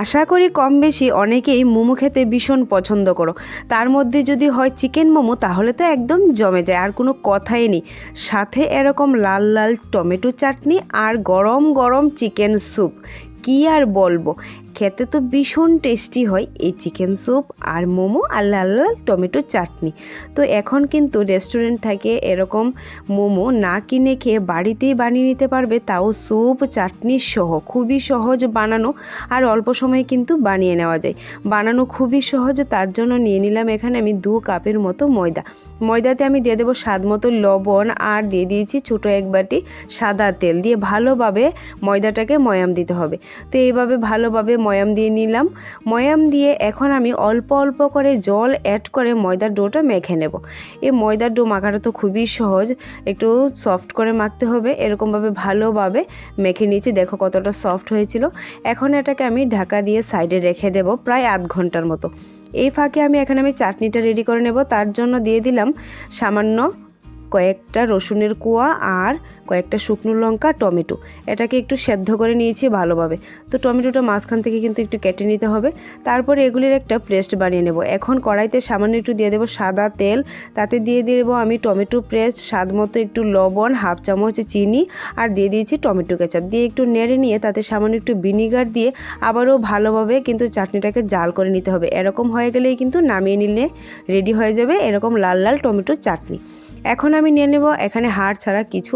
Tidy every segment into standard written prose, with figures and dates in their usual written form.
আশা করি কম বেশি অনেকেই মোমো খেতে ভীষণ পছন্দ করো। তার মধ্যে যদি হয় চিকেন মোমো তাহলে তো একদম জমে যায়, আর কোনো কথাই নেই। সাথে এরকম লাল লাল টমেটো চাটনি আর গরম গরম চিকেন স্যুপ, কি আর বলবো, খেতে তো ভীষণ টেস্টি হয় এই চিকেন স্যুপ আর মোমো আর লাল লাল টমেটো চাটনি। তো এখন কিন্তু রেস্টুরেন্ট থেকে এরকম মোমো না কিনে খেয়ে বাড়িতেই বানিয়ে নিতে পারবে, তাও স্যুপ চাটনি সহ। খুবই সহজ বানানো আর অল্প সময়ে কিন্তু বানিয়ে নেওয়া যায়। বানানো খুবই সহজ, তার জন্য নিয়ে নিলাম এখানে আমি 2 কাপের মতো ময়দা। ময়দাতে আমি দিয়ে দেবো স্বাদ মতো লবণ আর দিয়ে দিয়েছি ছোটো 1 বাটি সাদা তেল, দিয়ে ভালোভাবে ময়দাটাকে ময়াম দিতে হবে। তো এইভাবে ভালোভাবে ময়াম দিয়ে নিলাম। ময়াম দিয়ে এখন আমি অল্প অল্প করে জল অ্যাড করে ময়দার ডোটা মেখে নেব। এই ময়দার ডো মাখাটা তো খুবই সহজ, একটু সফট করে মাখতে হবে। এরকমভাবে ভালোভাবে মেখে নিয়েছি, দেখো কতটা সফট হয়েছিল। এখন এটাকে আমি ঢাকা দিয়ে সাইডে রেখে দেব প্রায় আধ ঘন্টার মতো। এই ফাঁকে আমি চাটনিটা রেডি করে নেব। তার জন্য দিয়ে দিলাম সামান্য কয়েকটা রসুনের কোয়া আর কয়েকটা শুকনো লঙ্কা, টমেটো। এটাকে একটু সেদ্ধ করে নিয়েছি ভালোভাবে। তো টমেটোটা মাঝখান থেকে কিন্তু একটু কেটে নিতে হবে। তারপরে এগুলির একটা পেস্ট বানিয়ে নেব। এখন কড়াইতে সামান্য একটু দিয়ে দেবো সাদা তেল, তাতে দিয়ে দেবো আমি টমেটো পেস্ট, স্বাদ মতো একটু লবণ, হাফ চামচ চিনি আর দিয়ে দিয়েছি টমেটো কেচাপ। দিয়ে একটু নেড়ে নিয়ে তাতে সামান্য একটু ভিনিগার দিয়ে আবারও ভালোভাবে কিন্তু চাটনিটাকে জাল করে নিতে হবে। এরকম হয়ে গেলেই কিন্তু নামিয়ে নিলে রেডি হয়ে যাবে এরকম লাল লাল টমেটো চাটনি। এখন আমি নিয়ে নেব এখানে হাড় ছাড়া কিছু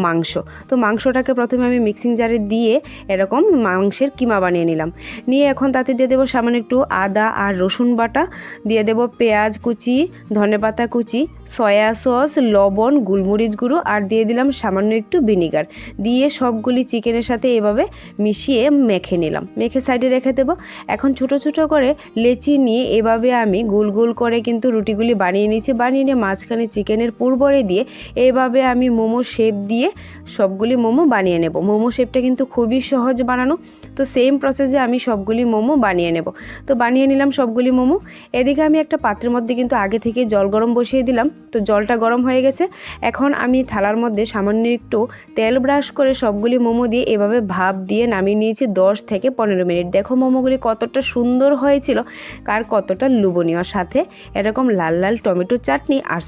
মাংস। তো মাংসটাকে প্রথমে আমি মিক্সিং জারে দিয়ে এরকম মাংসের কিমা বানিয়ে নিলাম। নিয়ে এখন তাতে দিয়ে দেবো সামান্য একটু আদা আর রসুন বাটা, দিয়ে দেবো পেঁয়াজ কুচি, ধনেপাতা কুচি, সয়া সস, লবণ, গোলমরিচ গুঁড়ো আর দিয়ে দিলাম সামান্য একটু ভিনিগার। দিয়ে সবগুলি চিকেনের সাথে এভাবে মিশিয়ে মেখে নিলাম। মেখে সাইডে রেখে দেবো। এখন ছোটো ছোটো করে লেচি নিয়ে এভাবে আমি গোল গোল করে কিন্তু রুটিগুলি বানিয়ে নিয়েছি। বানিয়ে নিয়ে মাঝখানে চিকেনের পুরবরে দিয়ে এভাবে আমি মোমো শেপ দিয়ে সবগুলি মোমো বানিয়ে নেব। মোমো শেপটা কিন্তু খুবই সহজ বানানো। তো সেম প্রসেসে আমি সবগুলি মোমো বানিয়ে নেব। তো বানিয়ে নিলাম সবগুলি মোমো। এদিকে আমি একটা পাত্রের মধ্যে কিন্তু আগে থেকে জল গরম বসিয়ে দিলাম। তো জলটা গরম হয়ে গেছে। এখন আমি থালার মধ্যে সামান্য একটু তেল ব্রাশ করে সবগুলি মোমো দিয়ে এভাবে ভাপ দিয়ে নামিয়ে নিয়েছি 10 থেকে 15 মিনিট। দেখো মোমোগুলি কতটা সুন্দর হয়েছিল আর কতটা লোভনীয়, সাথে এরকম লাল লাল টমেটো চাটনি আর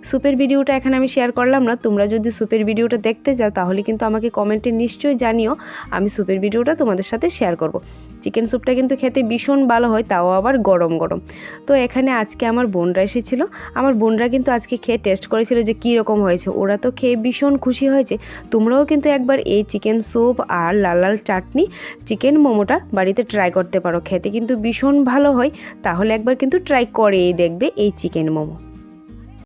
স্যুপের ভিডিওটা এখানে আমি শেয়ার করলাম না। তোমরা যদি স্যুপের ভিডিওটা দেখতে চাও তাহলে কিন্তু আমাকে কমেন্টে নিশ্চয়ই জানিও, আমি স্যুপের ভিডিওটা তোমাদের সাথে শেয়ার করব। চিকেন স্যুপটা কিন্তু খেতে ভীষণ ভালো হয়, তাও আবার গরম গরম। তো এখানে আজকে আমার বোনরা এসেছিল। আমার বোনরা কিন্তু আজকে খেয়ে টেস্ট করেছিল যে কী রকম হয়েছে। ওরা তো খেয়ে ভীষণ খুশি হয়েছে। তোমরাও কিন্তু একবার এই চিকেন স্যুপ আর লাল লাল চাটনি চিকেন মোমোটা বাড়িতে ট্রাই করতে পারো, খেতে কিন্তু ভীষণ ভালো হয়। তাহলে একবার কিন্তু ট্রাই করেই দেখবে এই চিকেন মোমো।